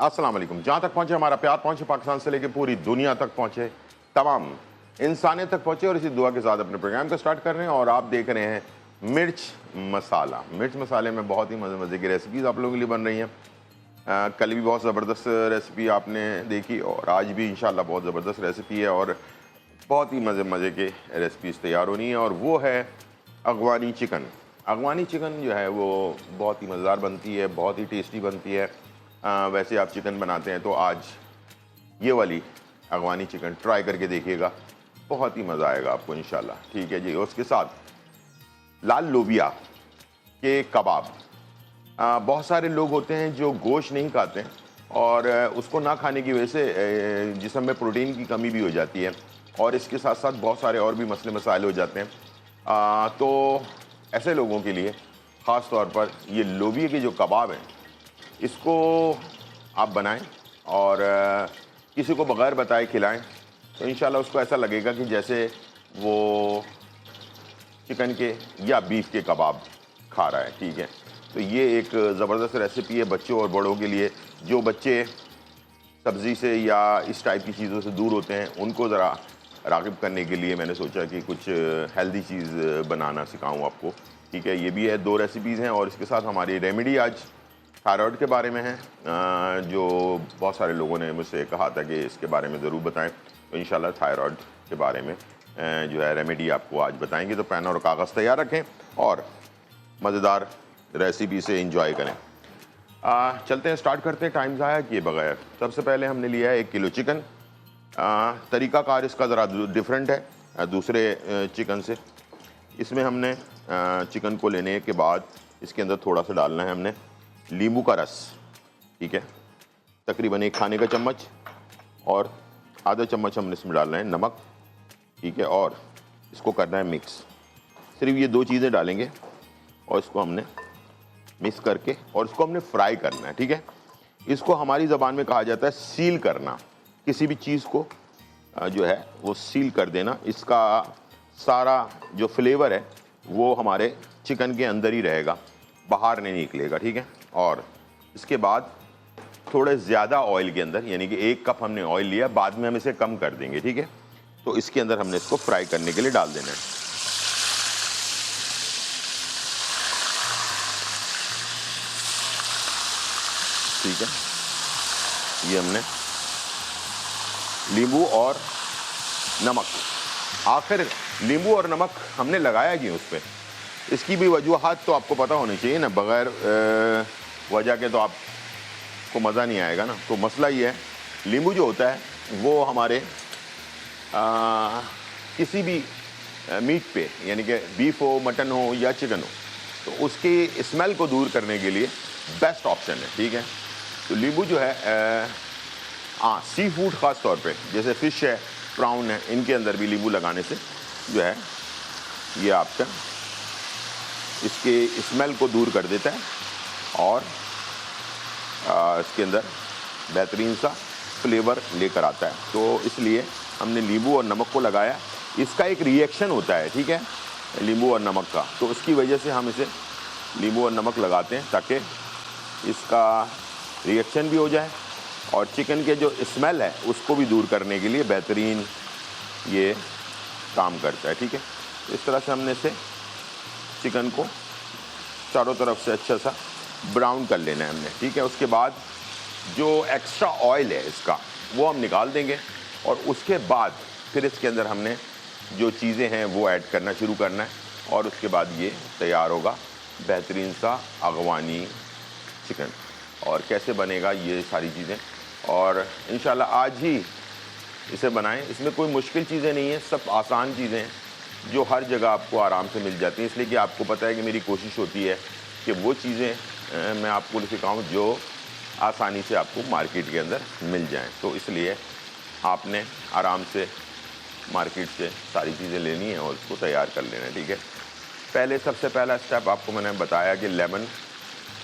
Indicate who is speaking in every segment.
Speaker 1: अस्सलाम वालेकुम। जहाँ तक पहुँचे हमारा प्यार पहुँचे, पाकिस्तान से लेकर पूरी दुनिया तक पहुँचे, तमाम इंसानियत तक पहुँचे, और इसी दुआ के साथ अपने प्रोग्राम को स्टार्ट कर रहे हैं। और आप देख रहे हैं मिर्च मसाला। मिर्च मसाले में बहुत ही मज़े मज़े की रेसिपीज़ आप लोगों के लिए बन रही हैं। कल भी बहुत ज़बरदस्त रेसिपी आपने देखी और आज भी इंशाल्लाह बहुत ज़बरदस्त रेसिपी है और बहुत ही मज़े के रेसिपीज़ तैयार होनी है, और वो है अगवानी चिकन। अगवानी चिकन जो है वो बहुत ही मज़ेदार बनती है, बहुत ही टेस्टी बनती है। वैसे आप चिकन बनाते हैं तो आज ये वाली अगवानी चिकन ट्राई करके देखिएगा, बहुत ही मज़ा आएगा आपको इंशाल्लाह। ठीक है जी। उसके साथ लाल लोबिया के कबाब। बहुत सारे लोग होते हैं जो गोश्त नहीं खाते हैं और उसको ना खाने की वजह से जिस्म में प्रोटीन की कमी भी हो जाती है, और इसके साथ साथ बहुत सारे और भी मसले मसाइल हो जाते हैं। तो ऐसे लोगों के लिए ख़ास तौर पर ये लोबिया के जो कबाब हैं, इसको आप बनाएं और किसी को बग़ैर बताए खिलाएं, तो इंशाल्लाह उसको ऐसा लगेगा कि जैसे वो चिकन के या बीफ के कबाब खा रहा है। ठीक है। तो ये एक ज़बरदस्त रेसिपी है बच्चों और बड़ों के लिए। जो बच्चे सब्ज़ी से या इस टाइप की चीज़ों से दूर होते हैं, उनको ज़रा राग़िब करने के लिए मैंने सोचा कि कुछ हेल्दी चीज़ बनाना सिखाऊं आपको। ठीक है। ये भी है, 2 रेसिपीज़ हैं, और इसके साथ हमारी रेमेडी आज थायराइड के बारे में है, जो बहुत सारे लोगों ने मुझसे कहा था कि इसके बारे में ज़रूर बताएं। तो इंशाल्लाह थायराइड के बारे में जो है रेमेडी आपको आज बताएंगे। तो पेन और कागज़ तैयार रखें और मज़ेदार रेसिपी से इंजॉय करें। चलते हैं, स्टार्ट करते हैं टाइम ज़ाया किए बगैर। सबसे पहले हमने लिया है 1 किलो चिकन। तरीक़ाकार इसका ज़रा डिफरेंट है दूसरे चिकन से। इसमें हमने चिकन को लेने के बाद इसके अंदर थोड़ा सा डालना है हमने नींबू का रस। ठीक है। तकरीबन 1 खाने का चम्मच, और आधा चम्मच हमने इसमें डालना है नमक। ठीक है। और इसको करना है मिक्स। सिर्फ ये 2 चीज़ें डालेंगे और इसको हमने मिक्स करके, और इसको हमने फ्राई करना है। ठीक है। इसको हमारी ज़बान में कहा जाता है सील करना। किसी भी चीज़ को जो है वो सील कर देना। इसका सारा जो फ्लेवर है वो हमारे चिकन के अंदर ही रहेगा, बाहर नहीं निकलेगा। ठीक है। और इसके बाद थोड़े ज़्यादा ऑयल के अंदर, यानी कि 1 कप हमने ऑयल लिया, बाद में हम इसे कम कर देंगे। ठीक है। तो इसके अंदर हमने इसको फ्राई करने के लिए डाल देना है। ठीक है। ये हमने नींबू और नमक, आखिर नींबू और नमक हमने लगाया क्यों उस पर, इसकी भी वजूहात तो आपको पता होनी चाहिए ना। बग़ैर वजह के तो आपको मज़ा नहीं आएगा ना। तो मसला ये है, नींबू जो होता है वो हमारे किसी भी मीट पे, यानी कि बीफ हो, मटन हो या चिकन हो, तो उसकी स्मेल को दूर करने के लिए बेस्ट ऑप्शन है। ठीक है। तो नींबू जो है सी फूड ख़ास तौर पे, जैसे फ़िश है, प्राउन है, इनके अंदर भी नींबू लगाने से जो है ये आपका इसके स्मेल को दूर कर देता है, और इसके अंदर बेहतरीन सा फ्लेवर लेकर आता है। तो इसलिए हमने नींबू और नमक को लगाया। इसका एक रिएक्शन होता है, ठीक है, नींबू और नमक का, तो उसकी वजह से हम इसे नींबू और नमक लगाते हैं ताकि इसका रिएक्शन भी हो जाए, और चिकन के जो स्मेल है उसको भी दूर करने के लिए बेहतरीन ये काम करता है। ठीक है। तो इस तरह से हमने इसे चिकन को चारों तरफ से अच्छा सा ब्राउन कर लेना है हमने। ठीक है। उसके बाद जो एक्स्ट्रा ऑयल है इसका वो हम निकाल देंगे, और उसके बाद फिर इसके अंदर हमने जो चीज़ें हैं वो ऐड करना शुरू करना है, और उसके बाद ये तैयार होगा बेहतरीन सा अगवानी चिकन। और कैसे बनेगा ये सारी चीज़ें, और इंशाल्लाह आज ही इसे बनाएं। इसमें कोई मुश्किल चीज़ें नहीं है, सब आसान चीज़ें हैं जो हर जगह आपको आराम से मिल जाती हैं। इसलिए कि आपको पता है कि मेरी कोशिश होती है कि वो चीज़ें मैं आपको सिखाऊं जो आसानी से आपको मार्केट के अंदर मिल जाएं। तो इसलिए आपने आराम से मार्केट से सारी चीज़ें लेनी है और उसको तैयार कर लेना है। ठीक है। पहले सबसे पहला स्टेप आपको मैंने बताया कि लेमन,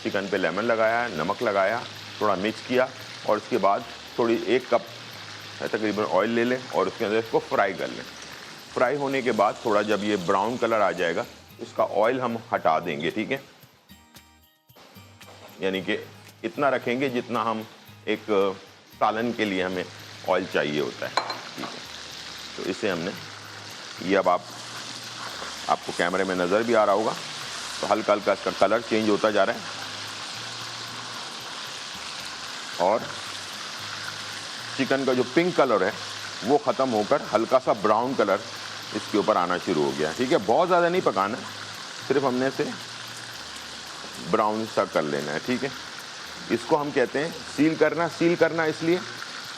Speaker 1: चिकन पे लेमन लगाया, नमक लगाया, थोड़ा मिक्स किया, और उसके बाद थोड़ी 1 कप तकरीबन ऑयल ले लें और उसके अंदर इसको फ्राई कर लें। फ्राई होने के बाद थोड़ा जब ये ब्राउन कलर आ जाएगा, इसका ऑयल हम हटा देंगे। ठीक है। यानी कि इतना रखेंगे जितना हम एक सालन के लिए हमें ऑयल चाहिए होता है, ठीक है। तो इसे हमने ये अब आपको कैमरे में नज़र भी आ रहा होगा, तो हल्का हल्का इसका कलर चेंज होता जा रहा है और चिकन का जो पिंक कलर है वो ख़त्म होकर हल्का सा ब्राउन कलर इसके ऊपर आना शुरू हो गया, ठीक है। बहुत ज़्यादा नहीं पकाना, सिर्फ हमने इसे ब्राउन सा कर लेना है, ठीक है। इसको हम कहते हैं सील करना इसलिए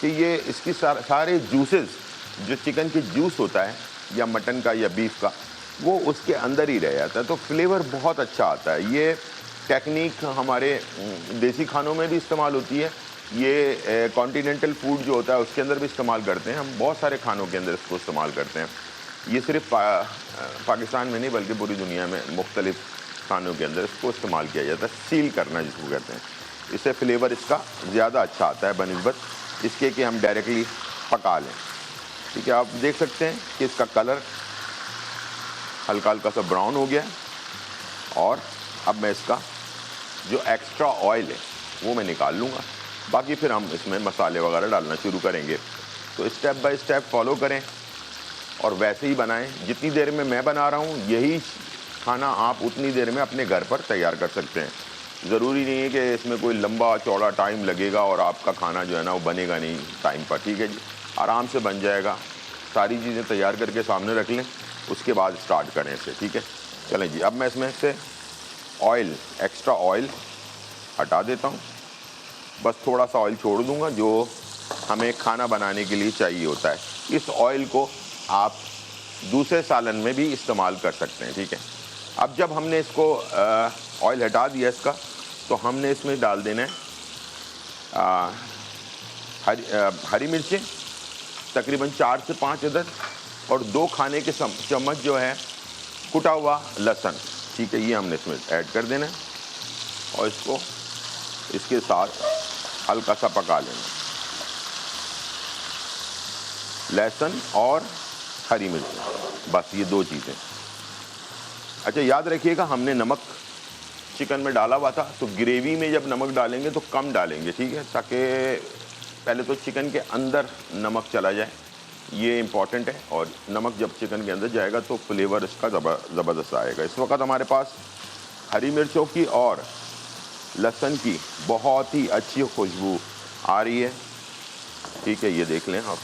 Speaker 1: कि ये इसकी सारे जूसेस, जो चिकन की जूस होता है या मटन का या बीफ का, वो उसके अंदर ही रह जाता है, तो फ्लेवर बहुत अच्छा आता है। ये टेक्निक हमारे देसी खानों में भी इस्तेमाल होती है, ये कॉन्टिनेंटल फूड जो होता है उसके अंदर भी इस्तेमाल करते हैं, हम बहुत सारे खानों के अंदर इसको इस्तेमाल करते हैं। ये सिर्फ पाकिस्तान में नहीं बल्कि पूरी दुनिया में मुख्तलिफ खानों के अंदर इसको इस्तेमाल किया जाता है, सील करना जिसको कहते हैं। इससे फ्लेवर इसका ज़्यादा अच्छा आता है बनिस्बत इसके कि हम डायरेक्टली पका लें, ठीक है। आप देख सकते हैं कि इसका कलर हल्का हल्का सा ब्राउन हो गया और अब मैं इसका जो एक्स्ट्रा ऑयल है वो मैं निकाल लूँगा, बाकी फिर हम इसमें मसाले वगैरह डालना शुरू करेंगे। तो स्टेप बाय स्टेप फॉलो करें और वैसे ही बनाएं। जितनी देर में मैं बना रहा हूँ यही खाना आप उतनी देर में अपने घर पर तैयार कर सकते हैं। ज़रूरी नहीं है कि इसमें कोई लंबा चौड़ा टाइम लगेगा और आपका खाना जो है ना वो बनेगा नहीं टाइम पर, ठीक है जी। आराम से बन जाएगा। सारी चीज़ें तैयार करके सामने रख लें, उसके बाद स्टार्ट करें इसे, ठीक है। चलें जी, अब मैं इसमें से ऑयल, एक्स्ट्रा ऑयल हटा देता हूँ। बस थोड़ा सा ऑयल छोड़ दूँगा जो हमें खाना बनाने के लिए चाहिए होता है। इस ऑयल को आप दूसरे सालन में भी इस्तेमाल कर सकते हैं, ठीक है। अब जब हमने इसको ऑयल हटा दिया इसका, तो हमने इसमें डाल देना है हरी मिर्चें तकरीबन 4 से 5 अदद और 2 खाने के चम्मच जो है कुटा हुआ लहसुन, ठीक है। ये हमने इसमें ऐड कर देना है और इसको इसके साथ हल्का सा पका लेना, लहसुन और हरी मिर्च, बस ये 2 चीज़ें। अच्छा याद रखिएगा हमने नमक चिकन में डाला हुआ था, तो ग्रेवी में जब नमक डालेंगे तो कम डालेंगे, ठीक है, ताकि पहले तो चिकन के अंदर नमक चला जाए, ये इम्पॉर्टेंट है। और नमक जब चिकन के अंदर जाएगा तो फ्लेवर इसका ज़बरदस्त आएगा। इस वक्त हमारे पास हरी मिर्चों की और लहसुन की बहुत ही अच्छी खुशबू आ रही है, ठीक है, ये देख लें आप।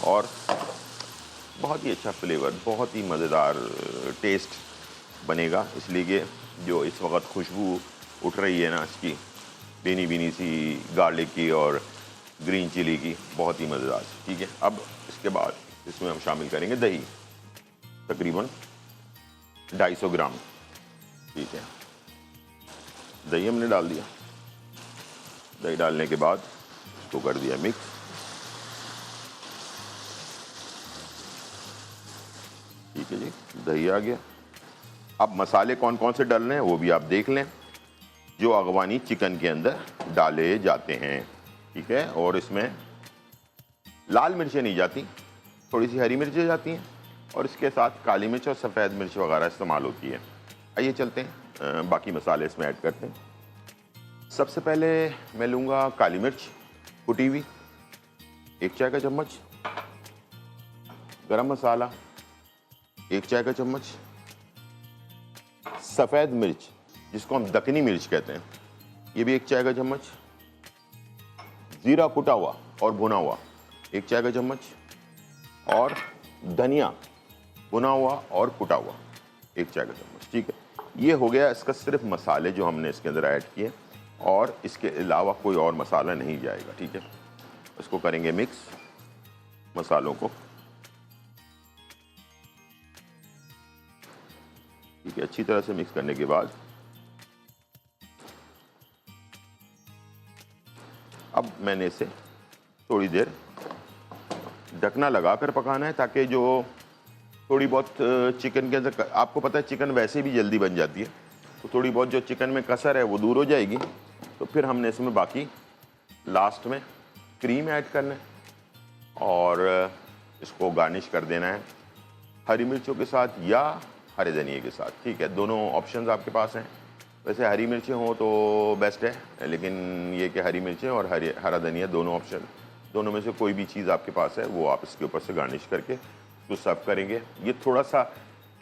Speaker 1: और बहुत ही अच्छा फ्लेवर, बहुत ही मज़ेदार टेस्ट बनेगा, इसलिए कि जो इस वक्त खुशबू उठ रही है ना इसकी, बीनी बीनी सी गार्लिक की और ग्रीन चिली की, बहुत ही मज़ेदार, ठीक है। अब इसके बाद इसमें हम शामिल करेंगे दही, तकरीबन 250 ग्राम, ठीक है। दही हमने डाल दिया। दही डालने के बाद इसको कर दिया मिक्स, ठीक है जी, दही आ गया। अब मसाले कौन कौन से डालने हैं वो भी आप देख लें, जो अगवानी चिकन के अंदर डाले जाते हैं, ठीक है। और इसमें लाल मिर्चें नहीं जाती, थोड़ी सी हरी मिर्चें जाती हैं और इसके साथ काली मिर्च और सफ़ेद मिर्च वगैरह इस्तेमाल होती है। आइए चलते हैं बाकी मसाले इसमें ऐड करते हैं। सबसे पहले मैं लूँगा काली मिर्च कुटी हुई 1 चाय का चम्मच, गरम मसाला 1 चाय का चम्मच, सफ़ेद मिर्च जिसको हम दक्कनी मिर्च कहते हैं ये भी 1 चाय का चम्मच, ज़ीरा कुटा हुआ और भुना हुआ 1 चाय का चम्मच, और धनिया भुना हुआ और कुटा हुआ 1 चाय का चम्मच, ठीक है। ये हो गया इसका सिर्फ मसाले जो हमने इसके अंदर ऐड किए, और इसके अलावा कोई और मसाला नहीं जाएगा, ठीक है। इसको करेंगे मिक्स मसालों को, ठीक है। अच्छी तरह से मिक्स करने के बाद अब मैंने इसे थोड़ी देर ढकना लगाकर पकाना है, ताकि जो थोड़ी बहुत चिकन के अंदर, आपको पता है चिकन वैसे भी जल्दी बन जाती है, तो थोड़ी बहुत जो चिकन में कसर है वो दूर हो जाएगी। तो फिर हमने इसमें बाकी लास्ट में क्रीम ऐड करना है और इसको गार्निश कर देना है हरी मिर्चों के साथ या हरे धनिए के साथ, ठीक है। दोनों ऑप्शंस आपके पास हैं, वैसे हरी मिर्चें हों तो बेस्ट है, लेकिन ये कि हरी मिर्चें और हरा धनिया दोनों ऑप्शन, दोनों में से कोई भी चीज़ आपके पास है वो आप इसके ऊपर से गार्निश करके उसको सर्व करेंगे। ये थोड़ा सा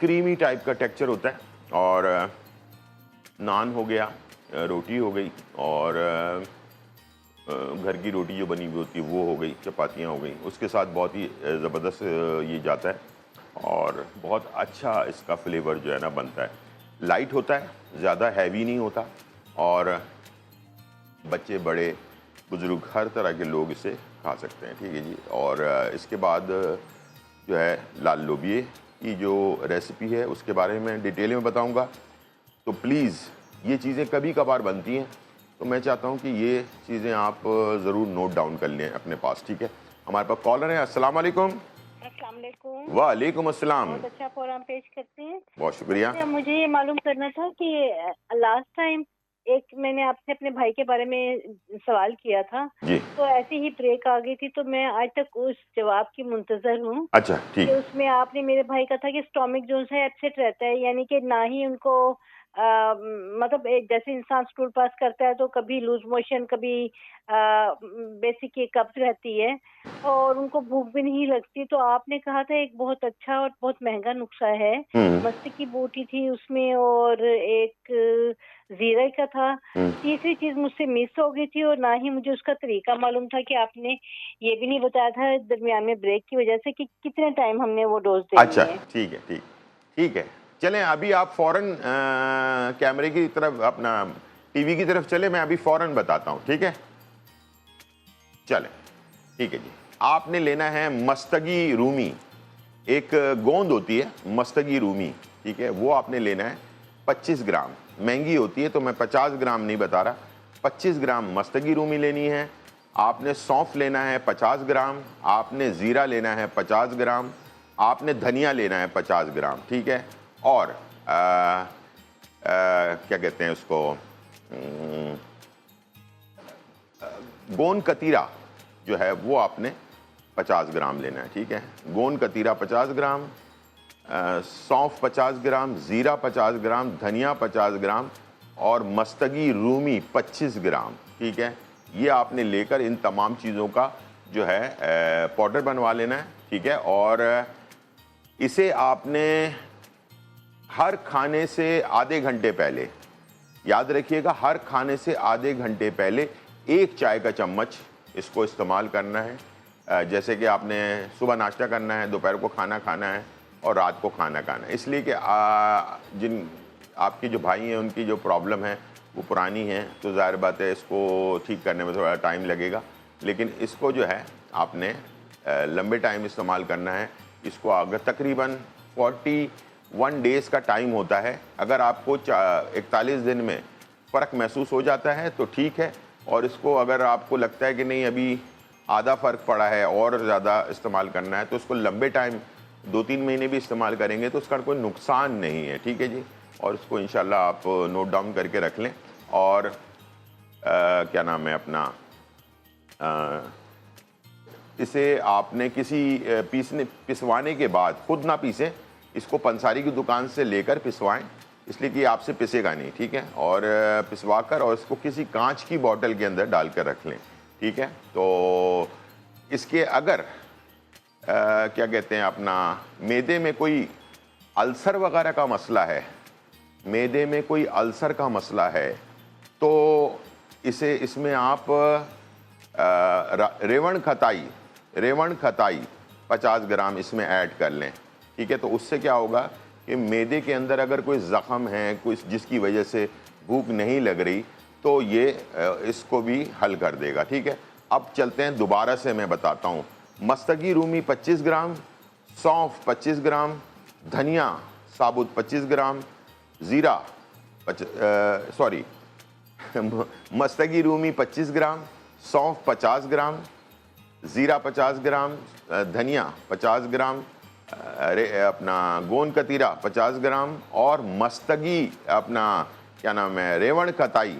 Speaker 1: क्रीमी टाइप का टेक्सचर होता है। और नान हो गया, रोटी हो गई, और घर की रोटी जो बनी हुई होती है वो हो गई, चपातियाँ हो गई, उसके साथ बहुत ही ज़बरदस्त ये जाता है और बहुत अच्छा इसका फ्लेवर जो है ना बनता है। लाइट होता है, ज़्यादा हैवी नहीं होता, और बच्चे बड़े बुज़ुर्ग हर तरह के लोग इसे खा सकते हैं। ठीक है जी। और इसके बाद जो है लाल लोबिये की जो रेसिपी है उसके बारे में डिटेल में बताऊंगा। तो प्लीज़ ये चीज़ें कभी कभार बनती हैं, तो मैं चाहता हूं कि ये चीज़ें आप ज़रूर नोट डाउन कर लें अपने पास। ठीक है। हमारे पास कॉलर है। अस्सलाम वालेकुम। वालेकुम अस्सलाम।
Speaker 2: बहुत अच्छा प्रोग्राम पेश करते हैं।
Speaker 1: बहुत शुक्रिया।
Speaker 2: अच्छा, मुझे ये मालूम करना था कि लास्ट टाइम एक मैंने आपसे अपने भाई के बारे में सवाल किया था,
Speaker 1: जी।
Speaker 2: तो ऐसी ही ब्रेक आ गई थी, तो मैं आज तक उस जवाब की मुंतजर हूँ।
Speaker 1: अच्छा, ठीक।
Speaker 2: कि उसमें आपने मेरे भाई का था कि स्टोमिक जो है अपसेट रहता है, यानी कि ना ही उनको मतलब जैसे इंसान स्कूल पास करता है तो कभी लूज मोशन, कभी बेसिक कब्ज रहती है और उनको भूख भी नहीं लगती। तो आपने कहा था एक बहुत अच्छा और बहुत महंगा नुस्खा है, मस्ती की बूटी थी उसमें और एक जीरा का था। तीसरी चीज मुझसे मिस हो गई थी और ना ही मुझे उसका तरीका मालूम था कि आपने ये भी नहीं बताया था दरमियान में ब्रेक की वजह से कि कितने टाइम हमने वो डोज देनी
Speaker 1: अच्छा,
Speaker 2: है।
Speaker 1: ठीक है, ठीक है। चलें, अभी आप फ़ौरन कैमरे की तरफ, अपना टीवी की तरफ चले, मैं अभी फ़ौरन बताता हूँ। ठीक है, चलें। ठीक है जी। आपने लेना है मस्तगी रूमी, एक गोंद होती है मस्तगी रूमी, ठीक है, वो आपने लेना है 25 ग्राम। महंगी होती है तो मैं 50 ग्राम नहीं बता रहा, 25 ग्राम मस्तगी रूमी लेनी है। आपने सौंफ लेना है 50 ग्राम, आपने ज़ीरा लेना है 50 ग्राम, आपने धनिया लेना है 50 ग्राम। ठीक है। और क्या कहते हैं उसको, गोंद कतीरा जो है वो आपने 50 ग्राम लेना है। ठीक है। गोंद कतीरा 50 ग्राम, सौंफ 50 ग्राम, ज़ीरा 50 ग्राम, धनिया 50 ग्राम और मस्तगी रूमी 25 ग्राम। ठीक है। ये आपने लेकर इन तमाम चीज़ों का जो है पाउडर बनवा लेना है। ठीक है। और इसे आपने हर खाने से आधे घंटे पहले, याद रखिएगा, हर खाने से आधे घंटे पहले 1 चाय का चम्मच इसको इस्तेमाल करना है। जैसे कि आपने सुबह नाश्ता करना है, दोपहर को खाना खाना है और रात को खाना खाना है। इसलिए कि जिन आपके जो भाई हैं उनकी जो प्रॉब्लम है वो पुरानी है, तो ज़ाहिर बात है इसको ठीक करने में थोड़ा टाइम लगेगा, लेकिन इसको जो है आपने लंबे टाइम इस्तेमाल करना है। इसको अगर तकरीबन 41 डेज़ का टाइम होता है, अगर आपको 41 दिन में फ़र्क महसूस हो जाता है तो ठीक है, और इसको अगर आपको लगता है कि नहीं अभी आधा फ़र्क पड़ा है और ज़्यादा इस्तेमाल करना है, तो उसको लंबे टाइम 2-3 महीने भी इस्तेमाल करेंगे तो उसका कोई नुकसान नहीं है। ठीक है जी। और इसको इंशाल्लाह आप नोट डाउन करके रख लें। और क्या नाम है अपना, इसे आपने किसी पिसवाने के बाद, खुद ना पीसें, इसको पंसारी की दुकान से लेकर पिसवाएं, इसलिए कि आपसे पिसेगा नहीं। ठीक है। और पिसवा कर और इसको किसी कांच की बोतल के अंदर डालकर रख लें। ठीक है। तो इसके अगर क्या कहते हैं अपना, मैदे में कोई अल्सर वगैरह का मसला है, मैदे में कोई अल्सर का मसला है, तो इसमें आप रेवण खताई 50 ग्राम इसमें ऐड कर लें। ठीक है। तो उससे क्या होगा कि मैदे के अंदर अगर कोई ज़ख़म है, कोई जिसकी वजह से भूख नहीं लग रही, तो ये इसको भी हल कर देगा। ठीक है। अब चलते हैं, दोबारा से मैं बताता हूँ। मस्तगी रूमी 25 ग्राम, सौंफ 25 ग्राम, धनिया साबुत 25 ग्राम, ज़ीरा मस्तगी रूमी 25 ग्राम, सौंफ 50 ग्राम, ज़ीरा 50 ग्राम, धनिया 50 ग्राम, अपना गोंद कतीरा 50 ग्राम और मस्तगी अपना क्या नाम है, रेवण खताई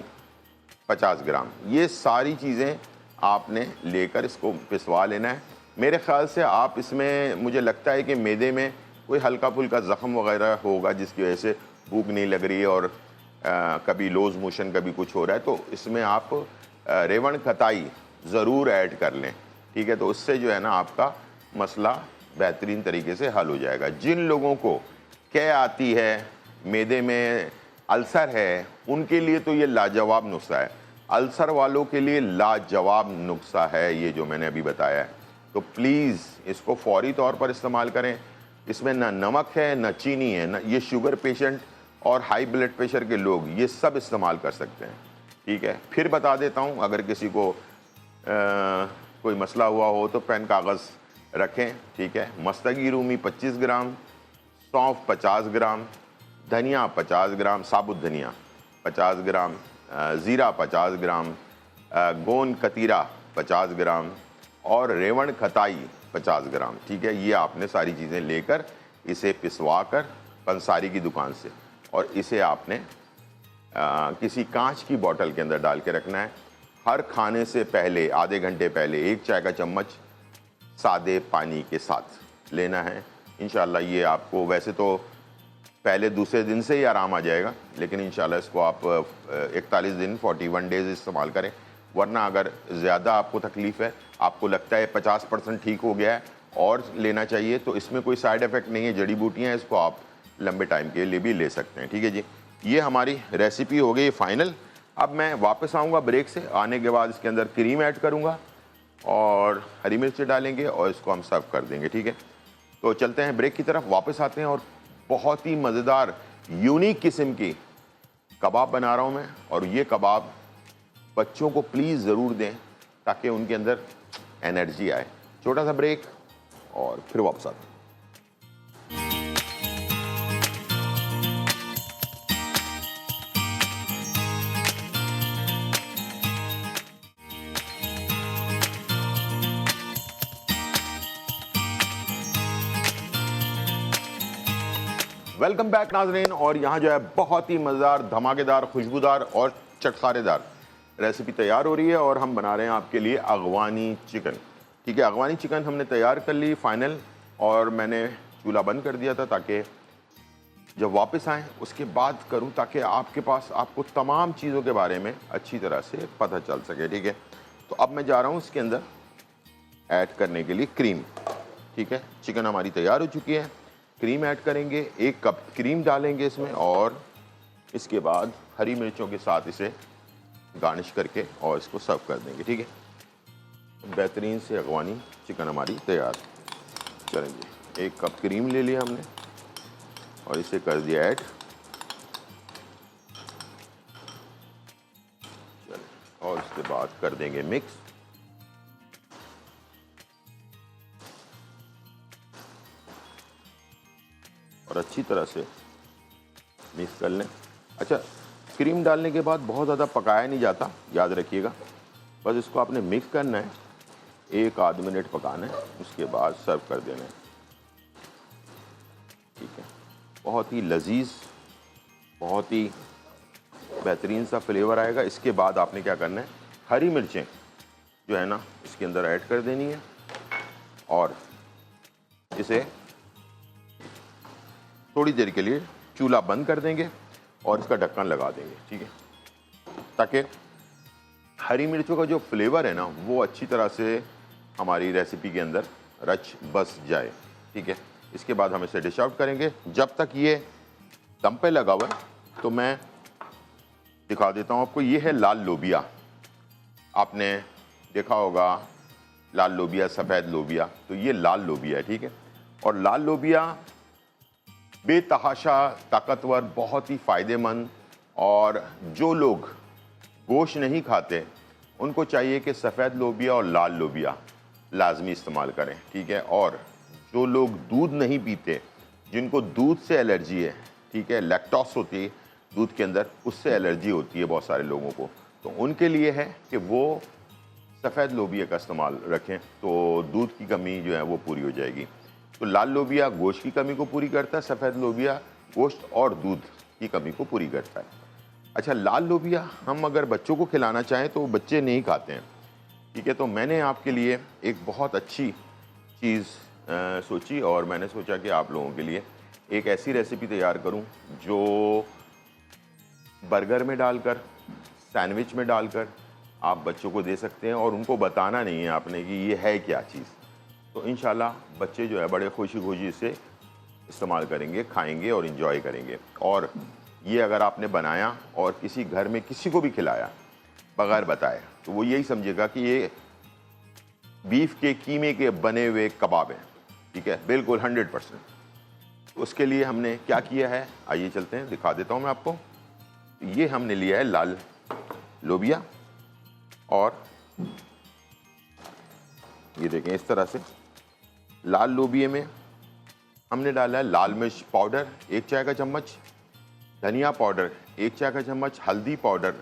Speaker 1: 50 ग्राम। ये सारी चीज़ें आपने लेकर इसको पिसवा लेना है। मेरे ख़्याल से आप इसमें, मुझे लगता है कि मैदे में कोई हल्का फुल्का ज़ख़म वगैरह होगा जिसकी वजह से भूख नहीं लग रही है और कभी लूज मोशन, कभी कुछ हो रहा है, तो इसमें आप रेवण खताई ज़रूर ऐड कर लें, ठीक है। तो उससे जो है ना आपका मसला बेहतरीन तरीके से हल हो जाएगा। जिन लोगों को कै आती है, मैदे में अल्सर है, उनके लिए तो ये लाजवाब नुस्खा है। अल्सर वालों के लिए लाजवाब नुस्खा है ये जो मैंने अभी बताया है। तो प्लीज़ इसको फौरी तौर पर इस्तेमाल करें। इसमें ना नमक है, ना चीनी है, ना ये शुगर पेशेंट और हाई ब्लड प्रेशर के लोग ये सब इस्तेमाल कर सकते हैं, ठीक है। फिर बता देता हूँ, अगर किसी को कोई मसला हुआ हो तो पेन कागज़ रखें, ठीक है। मस्तगी रूमी 25 ग्राम, सौंफ 50 ग्राम, धनिया 50 ग्राम, साबुत धनिया 50 ग्राम, ज़ीरा 50 ग्राम, गोंद कतीरा 50 ग्राम और रेवण खताई 50 ग्राम, ठीक है। ये आपने सारी चीज़ें लेकर इसे पिसवा कर पंसारी की दुकान से, और इसे आपने किसी कांच की बोतल के अंदर डाल के रखना है। हर खाने से पहले आधे घंटे पहले 1 चाय का चम्मच सादे पानी के साथ लेना है। इंशाल्लाह ये आपको, वैसे तो पहले दूसरे दिन से ही आराम आ जाएगा, लेकिन इंशाल्लाह इसको आप 41 दिन 41 डेज़ इस्तेमाल करें। वरना अगर ज़्यादा आपको तकलीफ़ है, आपको लगता है 50% ठीक हो गया है और लेना चाहिए, तो इसमें कोई साइड इफ़ेक्ट नहीं है, जड़ी बूटियाँ हैं, इसको आप लंबे टाइम के लिए भी ले सकते हैं, ठीक है जी। ये हमारी रेसिपी हो गई फाइनल। अब मैं वापस आऊँगा ब्रेक से, आने के बाद इसके अंदर क्रीम ऐड करूँगा और हरी मिर्च डालेंगे और इसको हम सर्व कर देंगे, ठीक है। तो चलते हैं ब्रेक की तरफ, वापस आते हैं और बहुत ही मज़ेदार यूनिक किस्म की कबाब बना रहा हूँ मैं, और ये कबाब बच्चों को प्लीज़ ज़रूर दें ताकि उनके अंदर एनर्जी आए। छोटा सा ब्रेक और फिर वापस आते हैं। वेलकम बैक नाज़रीन, और यहाँ जो है बहुत ही मज़ेदार, धमाकेदार, खुशबूदार और चटखारेदार रेसिपी तैयार हो रही है और हम बना रहे हैं आपके लिए अगवानी चिकन, ठीक है। अगवानी चिकन हमने तैयार कर ली फाइनल, और मैंने चूल्हा बंद कर दिया था ताकि जब वापस आएँ उसके बाद करूँ, ताकि आपके पास आपको तमाम चीज़ों के बारे में अच्छी तरह से पता चल सके, ठीक है। तो अब मैं जा रहा हूँ इसके अंदर ऐड करने के लिए क्रीम, ठीक है। चिकन हमारी तैयार हो चुकी है, क्रीम ऐड करेंगे, 1 कप क्रीम डालेंगे इसमें, और इसके बाद हरी मिर्चों के साथ इसे गार्निश करके और इसको सर्व कर देंगे, ठीक है। बेहतरीन से अगवानी चिकन हमारी तैयार। चलेंगे, 1 कप क्रीम ले लिया हमने और इसे कर दिया ऐड। चलिए, और इसके बाद कर देंगे मिक्स। और अच्छी तरह से मिक्स कर लें। अच्छा, क्रीम डालने के बाद बहुत ज़्यादा पकाया नहीं जाता, याद रखिएगा। बस इसको आपने मिक्स करना है, 1 आध मिनट पकाना है, उसके बाद सर्व कर देना है, ठीक है। बहुत ही लजीज, बहुत ही बेहतरीन सा फ्लेवर आएगा। इसके बाद आपने क्या करना है, हरी मिर्चें जो है ना इसके अंदर ऐड कर देनी है और इसे थोड़ी देर के लिए चूल्हा बंद कर देंगे और इसका ढक्कन लगा देंगे, ठीक है, ताकि हरी मिर्चों का जो फ्लेवर है ना वो अच्छी तरह से हमारी रेसिपी के अंदर रच बस जाए, ठीक है। इसके बाद हम इसे डिश आउट करेंगे। जब तक ये दम पे लगा हुआ है तो मैं दिखा देता हूँ आपको। ये है लाल लोबिया, आपने देखा होगा लाल लोबिया, सफ़ेद लोबिया, तो ये लाल लोबिया है, ठीक है। और लाल लोबिया बेतहाशा ताकतवर, बहुत ही फ़ायदेमंद, और जो लोग गोश्त नहीं खाते उनको चाहिए कि सफ़ेद लोबिया और लाल लोबिया लाजमी इस्तेमाल करें, ठीक है। और जो लोग दूध नहीं पीते, जिनको दूध से एलर्जी है, ठीक है, लैक्टोस होती है दूध के अंदर, उससे एलर्जी होती है बहुत सारे लोगों को, तो उनके लिए है कि वो सफ़ेद लोबिया का इस्तेमाल रखें, तो दूध की कमी जो है वो पूरी हो जाएगी। तो लाल लोबिया गोश्त की कमी को पूरी करता है, सफ़ेद लोबिया गोश्त और दूध की कमी को पूरी करता है। अच्छा, लाल लोबिया हम अगर बच्चों को खिलाना चाहें तो बच्चे नहीं खाते हैं, ठीक है। तो मैंने आपके लिए एक बहुत अच्छी चीज़ सोची, और मैंने सोचा कि आप लोगों के लिए एक ऐसी रेसिपी तैयार करूं जो बर्गर में डालकर, सैंडविच में डालकर आप बच्चों को दे सकते हैं और उनको बताना नहीं है आपने कि ये है क्या चीज़। तो इंशाल्लाह बच्चे जो है बड़े खुशी खुशी से इस्तेमाल करेंगे, खाएंगे और इन्जॉय करेंगे। और ये अगर आपने बनाया और किसी घर में किसी को भी खिलाया बगैर बताए तो वो यही समझेगा कि ये बीफ के कीमे के बने हुए कबाब हैं, ठीक है, बिल्कुल 100%। उसके लिए हमने क्या किया है, आइए चलते हैं, दिखा देता हूँ मैं आपको। ये हमने लिया है लाल लोबिया और ये देखें इस तरह से लाल लोबिये में हमने डाला है लाल मिर्च पाउडर 1 चाय का चम्मच, धनिया पाउडर 1 चाय का चम्मच, हल्दी पाउडर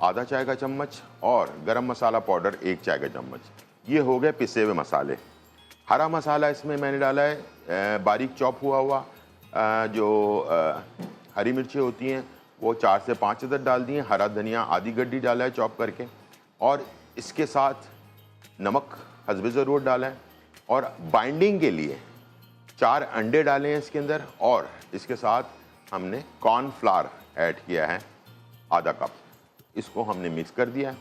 Speaker 1: आधा चाय का चम्मच और गरम मसाला पाउडर 1 चाय का चम्मच। ये हो गए पिसे हुए मसाले। हरा मसाला इसमें मैंने डाला है बारीक चॉप हुआ हुआ जो हरी मिर्चें होती हैं वो 4 से 5 अदद डाल दिए, हरा धनिया आधी गड्डी डाला है चॉप करके, और इसके साथ नमक हस्बे ज़रूरत डाला है, और बाइंडिंग के लिए 4 अंडे डाले हैं इसके अंदर, और इसके साथ हमने कॉर्नफ्लावर ऐड किया है आधा कप। इसको हमने मिक्स कर दिया है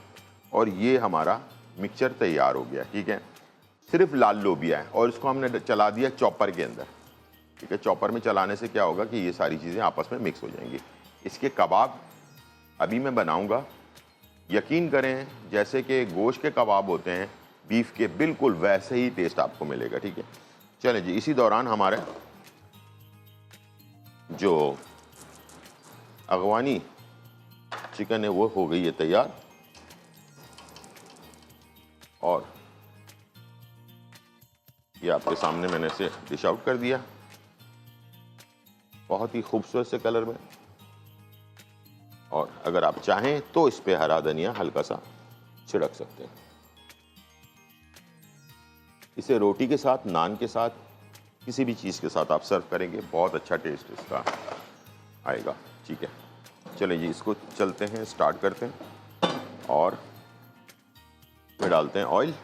Speaker 1: और ये हमारा मिक्सचर तैयार हो गया, ठीक है। सिर्फ लाल लोबिया है और इसको हमने चला दिया चॉपर के अंदर, ठीक है। चॉपर में चलाने से क्या होगा कि ये सारी चीज़ें आपस में मिक्स हो जाएंगी। इसके कबाब अभी मैं बनाऊंगा, यकीन करें जैसे कि गोश्त के कबाब होते हैं बीफ के, बिल्कुल वैसे ही टेस्ट आपको मिलेगा, ठीक है। चलें जी, इसी दौरान हमारे जो अगवानी चिकन है वो हो गई है तैयार, और ये आपके सामने मैंने इसे डिश आउट कर दिया बहुत ही खूबसूरत से कलर में। और अगर आप चाहें तो इस पे हरा धनिया हल्का सा छिड़क सकते हैं। इसे रोटी के साथ, नान के साथ, किसी भी चीज़ के साथ आप सर्व करेंगे, बहुत अच्छा टेस्ट इसका आएगा, ठीक है। चलिए जी, इसको चलते हैं, स्टार्ट करते हैं और इसमें डालते हैं ऑयल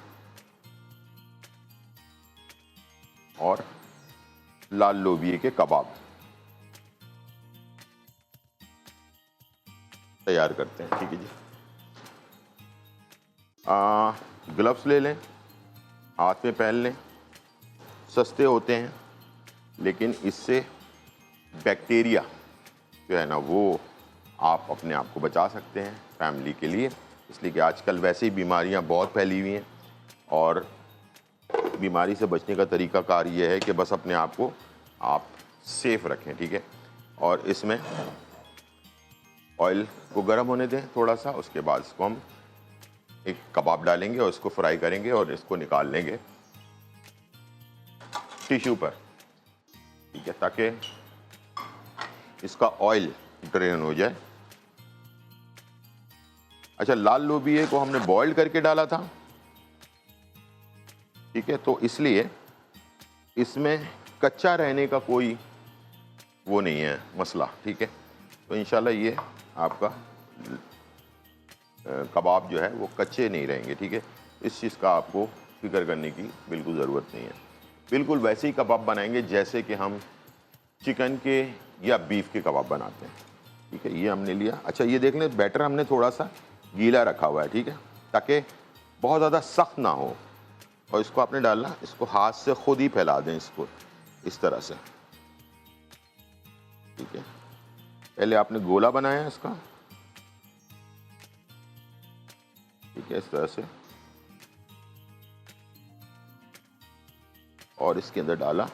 Speaker 1: और लाल लोबिये के कबाब तैयार करते हैं, ठीक है जी। ग्लव्स ले लें, हाथ में पहन लें, सस्ते होते हैं लेकिन इससे बैक्टीरिया जो है ना वो आप अपने आप को बचा सकते हैं फैमिली के लिए, इसलिए कि आजकल वैसे ही बीमारियां बहुत फैली हुई हैं और बीमारी से बचने का तरीकाकार ये है कि बस अपने आप को आप सेफ रखें, ठीक है। और इसमें ऑयल को गर्म होने दें थोड़ा सा, उसके बाद इसको हम एक कबाब डालेंगे और इसको फ्राई करेंगे और इसको निकाल लेंगे टिश्यू पर, ठीक है, ताकि इसका ऑयल ड्रेन हो जाए। अच्छा, लाल लोबिये को हमने बॉइल्ड करके डाला था, ठीक है, तो इसलिए इसमें कच्चा रहने का कोई वो नहीं है मसला, ठीक है। तो इंशाल्लाह ये आपका कबाब जो है वो कच्चे नहीं रहेंगे, ठीक है। इस चीज़ का आपको फिक्र करने की बिल्कुल ज़रूरत नहीं है। बिल्कुल वैसे ही कबाब बनाएंगे जैसे कि हम चिकन के या बीफ के कबाब बनाते हैं, ठीक है। ये हमने लिया। अच्छा, ये देख लें, बैटर हमने थोड़ा सा गीला रखा हुआ है, ठीक है, ताकि बहुत ज़्यादा सख्त ना हो। और इसको आपने डालना, इसको हाथ से खुद ही फैला दें, इसको इस तरह से, ठीक है। पहले आपने गोला बनाया इसका, ठीक है, इस तरह से, और इसके अंदर डाला,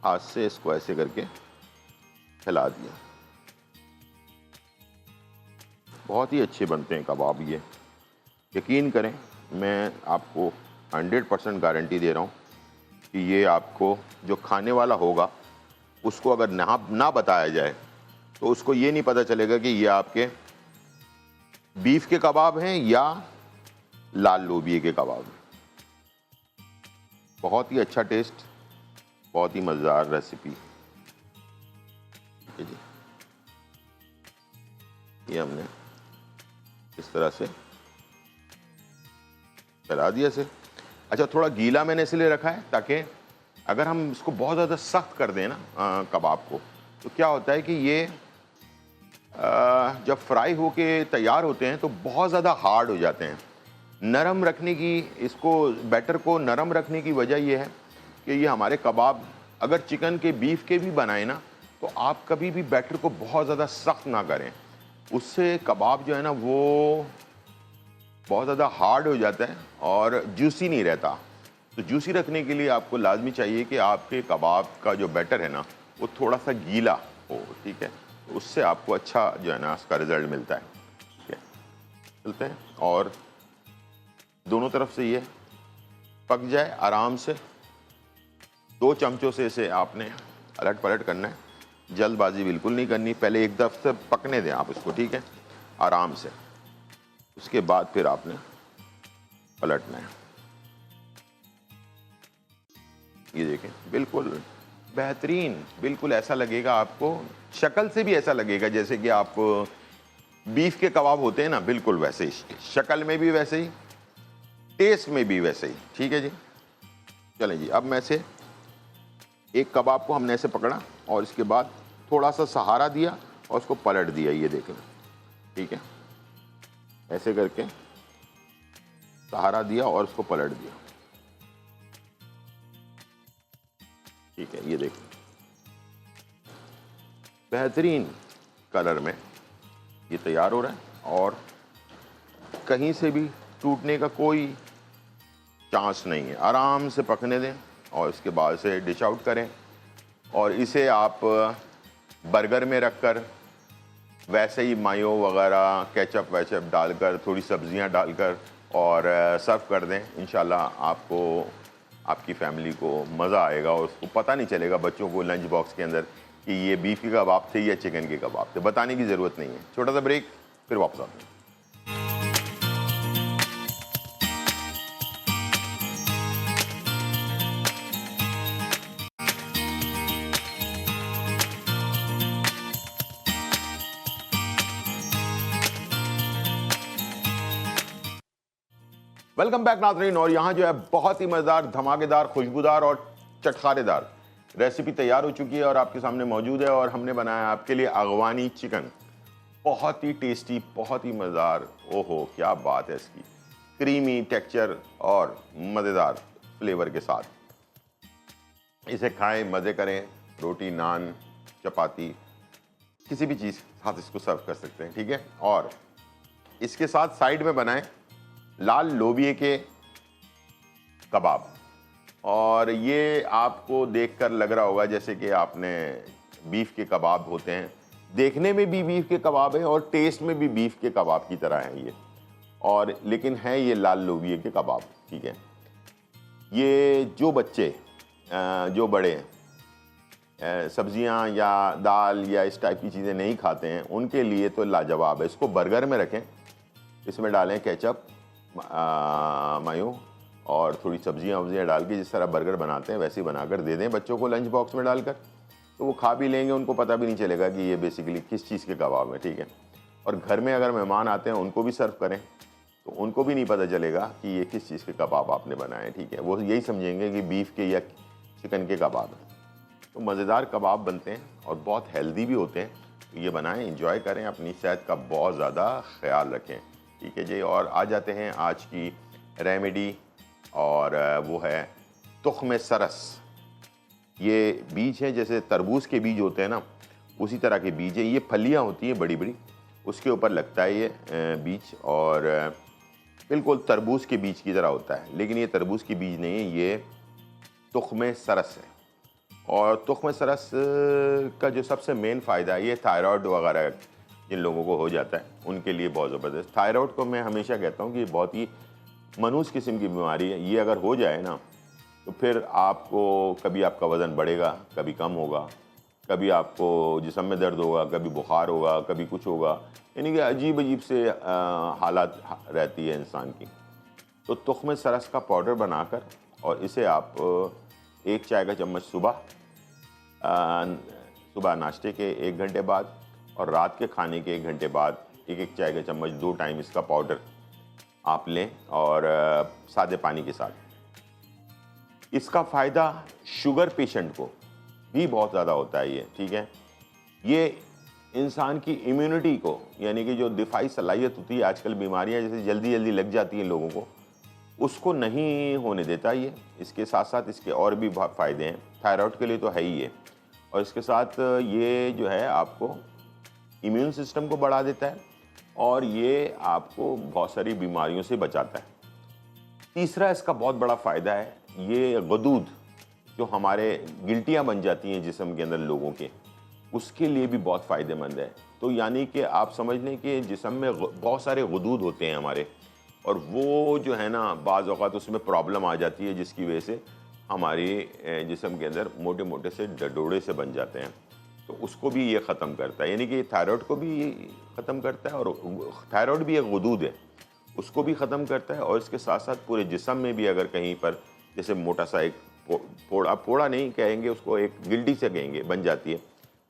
Speaker 1: हाथ से इसको ऐसे करके फैला दिया। बहुत ही अच्छे बनते हैं कबाब ये, यकीन करें, मैं आपको 100% गारंटी दे रहा हूँ कि ये आपको जो खाने वाला होगा उसको अगर ना बताया जाए तो उसको ये नहीं पता चलेगा कि ये आपके बीफ के कबाब हैं या लाल लोबिये के कबाब हैं। बहुत ही अच्छा टेस्ट, बहुत ही मज़ेदार रेसिपी, ठीक है जी। ये हमने इस तरह से चला दिया इसे। अच्छा, थोड़ा गीला मैंने इसलिए रखा है ताकि अगर हम इसको बहुत ज़्यादा सख्त कर दें ना कबाब को, तो क्या होता है कि ये जब फ्राई होके तैयार होते हैं तो बहुत ज़्यादा हार्ड हो जाते हैं। नरम रखने की, इसको बैटर को नरम रखने की वजह ये है कि ये हमारे कबाब अगर चिकन के बीफ के भी बनाए ना, तो आप कभी भी बैटर को बहुत ज़्यादा सख्त ना करें, उससे कबाब जो है ना वो बहुत ज़्यादा हार्ड हो जाता है और जूसी नहीं रहता। तो जूसी रखने के लिए आपको लाजमी चाहिए कि आपके कबाब का जो बैटर है ना वो थोड़ा सा गीला हो, ठीक है। तो उससे आपको अच्छा जो है ना उसका रिज़ल्ट मिलता है, ठीक है। चलते हैं और दोनों तरफ से ये पक जाए आराम से, 2 चमचों से इसे आपने अलट पलट करना है। जल्दबाजी बिल्कुल नहीं करनी, पहले एक तरफ से पकने दें आप इसको, ठीक है, आराम से। उसके बाद फिर आपने पलटना है। ये देखें, बिल्कुल बेहतरीन, बिल्कुल ऐसा लगेगा आपको, शक्ल से भी ऐसा लगेगा जैसे कि आप बीफ के कबाब होते हैं ना, बिल्कुल वैसे ही, शक्ल में भी वैसे ही, टेस्ट में भी वैसे ही, ठीक है जी। चलें जी, अब मैं से एक कबाब को हमने ऐसे पकड़ा और इसके बाद थोड़ा सा सहारा दिया और उसको पलट दिया, ये देखें, ठीक है, ऐसे करके सहारा दिया और उसको पलट दिया, ठीक है। ये देखिए बेहतरीन कलर में ये तैयार हो रहा है और कहीं से भी टूटने का कोई चांस नहीं है। आराम से पकने दें और इसके बाद से डिश आउट करें और इसे आप बर्गर में रखकर वैसे ही मायो वगैरह केचप वेचप डालकर, थोड़ी सब्जियां डालकर और सर्व कर दें। इंशाल्लाह आपको, आपकी फैमिली को मज़ा आएगा और उसको पता नहीं चलेगा, बच्चों को लंच बॉक्स के अंदर, कि ये बीफ के कबाब थे या चिकन के कबाब थे। बताने की ज़रूरत नहीं है। छोटा सा ब्रेक, फिर वापस आते हैं। वेलकम बैक नाज़रीन। और यहाँ जो है बहुत ही मज़ेदार, धमाकेदार, खुशबूदार और चटखारेदार रेसिपी तैयार हो चुकी है और आपके सामने मौजूद है। और हमने बनाया आपके लिए अगवानी चिकन, बहुत ही टेस्टी, बहुत ही मज़ेदार। ओहो क्या बात है इसकी, क्रीमी टेक्सचर और मज़ेदार फ्लेवर के साथ। इसे खाएं, मज़े करें, रोटी, नान, चपाती, किसी भी चीज़ के साथ इसको सर्व कर सकते हैं, ठीक है। और इसके साथ साइड में बनाएं लाल लोबिये के कबाब। और ये आपको देखकर लग रहा होगा जैसे कि आपने बीफ के कबाब होते हैं, देखने में भी बीफ के कबाब है और टेस्ट में भी बीफ के कबाब की तरह है ये, और लेकिन है ये लाल लोबिये के कबाब, ठीक है। ये जो बच्चे, जो बड़े सब्जियां या दाल या इस टाइप की चीज़ें नहीं खाते हैं, उनके लिए तो लाजवाब है। इसको बर्गर में रखें, इसमें डालें केचप, मायो और थोड़ी सब्जियां वब्जियाँ डाल के जिस तरह बर्गर बनाते हैं वैसे ही बनाकर दे दें बच्चों को लंच बॉक्स में डालकर, तो वो खा भी लेंगे, उनको पता भी नहीं चलेगा कि ये बेसिकली किस चीज़ के कबाब है, ठीक है। और घर में अगर मेहमान आते हैं उनको भी सर्व करें तो उनको भी नहीं पता चलेगा कि ये किस चीज़ के कबाब आपने बनाए, ठीक है। वो यही समझेंगे कि बीफ के या चिकन के कबाब हैं। तो मज़ेदार कबाब बनते हैं और बहुत हेल्दी भी होते हैं। ये बनाएं, इंजॉय करें, अपनी सेहत का बहुत ज़्यादा ख्याल रखें, ठीक है जी। और आ जाते हैं आज की रेमेडी, और वो है तुख्म सरस। ये बीज है, जैसे तरबूज के बीज होते हैं ना, उसी तरह के बीज है। ये फलियाँ होती हैं बड़ी बड़ी, उसके ऊपर लगता है ये बीज, और बिल्कुल तरबूज के बीज की तरह होता है, लेकिन ये तरबूज की बीज नहीं है, ये तुख्म सरस है। और तुख्म सरस का जो सबसे मेन फ़ायदा है, ये थायराइड वगैरह जिन लोगों को हो जाता है उनके लिए बहुत ज़बरदस्त। थायराइड को मैं हमेशा कहता हूँ कि बहुत ही मनहूस किस्म की बीमारी है। ये अगर हो जाए ना तो फिर आपको कभी आपका वज़न बढ़ेगा, कभी कम होगा, कभी आपको जिस्म में दर्द होगा, कभी बुखार होगा, कभी कुछ होगा, यानी कि अजीब अजीब से हालात रहती है इंसान की। तो तुख्म सरस का पाउडर बनाकर और इसे आप 1 चाय का चम्मच सुबह नाश्ते के 1 घंटे बाद और रात के खाने के 1 घंटे बाद 1 चाय का चम्मच 2 टाइम इसका पाउडर आप लें, और सादे पानी के साथ। इसका फ़ायदा शुगर पेशेंट को भी बहुत ज़्यादा होता है ये, ठीक है। ये इंसान की इम्यूनिटी को, यानी कि जो दिफाई सलाहियत होती है, आजकल बीमारियां जैसे जल्दी जल्दी लग जाती हैं लोगों को, उसको नहीं होने देता ये। इसके साथ साथ इसके और भी बहुत फ़ायदे हैं। थायराइड के लिए तो है ही है, और इसके साथ ये जो है आपको इम्यून सिस्टम को बढ़ा देता है, और ये आपको बहुत सारी बीमारियों से बचाता है। तीसरा इसका बहुत बड़ा फ़ायदा है, ये गदूद जो हमारे गिल्टियाँ बन जाती हैं जिस्म के अंदर लोगों के, उसके लिए भी बहुत फ़ायदेमंद है। तो यानी कि आप समझ लें कि जिस्म में बहुत सारे गदूद होते हैं हमारे, और वो जो है ना बाज़ औक़ात उसमें प्रॉब्लम आ जाती है, जिसकी वजह से हमारी जिस्म के अंदर मोटे मोटे से डडोड़े से बन जाते हैं। तो उसको भी ये ख़त्म करता है, यानी कि थायराइड को भी ख़त्म करता है, और थायराइड भी एक गदूद है, उसको भी ख़त्म करता है। और इसके साथ साथ पूरे जिस्म में भी अगर कहीं पर जैसे मोटा सा एक फोड़ा नहीं कहेंगे उसको, एक गिल्टी से कहेंगे, बन जाती है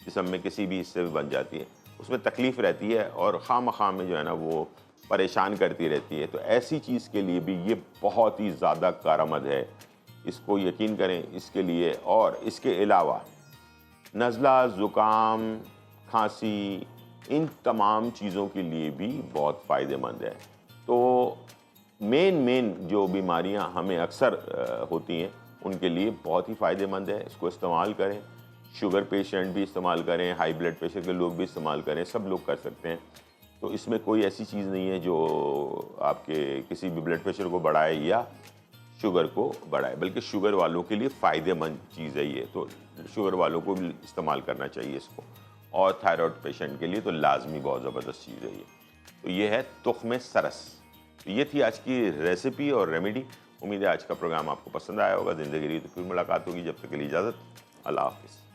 Speaker 1: जिस्म में, किसी भी हिस्से में बन जाती है, उसमें तकलीफ़ रहती है और खाम में जो है ना वो परेशान करती रहती है। तो ऐसी चीज़ के लिए भी ये बहुत ही ज़्यादा कारआमद है, इसको यकीन करें इसके लिए। और इसके अलावा नज़ला, ज़ुकाम, खांसी, इन तमाम चीज़ों के लिए भी बहुत फ़ायदेमंद है। तो मेन जो बीमारियां हमें अक्सर होती हैं उनके लिए बहुत ही फ़ायदेमंद है, इसको इस्तेमाल करें। शुगर पेशेंट भी इस्तेमाल करें, हाई ब्लड प्रेशर के लोग भी इस्तेमाल करें, सब लोग कर सकते हैं। तो इसमें कोई ऐसी चीज़ नहीं है जो आपके किसी भी ब्लड प्रेशर को बढ़ाए या शुगर को बढ़ाए, बल्कि शुगर वालों के लिए फ़ायदेमंद चीज़ है ये। तो शुगर वालों को भी इस्तेमाल करना चाहिए इसको, और थायराइड पेशेंट के लिए तो लाजमी बहुत ज़बरदस्त चीज़ है ये। तो ये है तुख्म सरस। तो ये थी आज की रेसिपी और रेमेडी। उम्मीद है आज का प्रोग्राम आपको पसंद आया होगा। ज़िंदगी रही तो फिर मुलाकात होगी, जब तक के लिए इजाज़त, अल्लाह हाफ़िज़।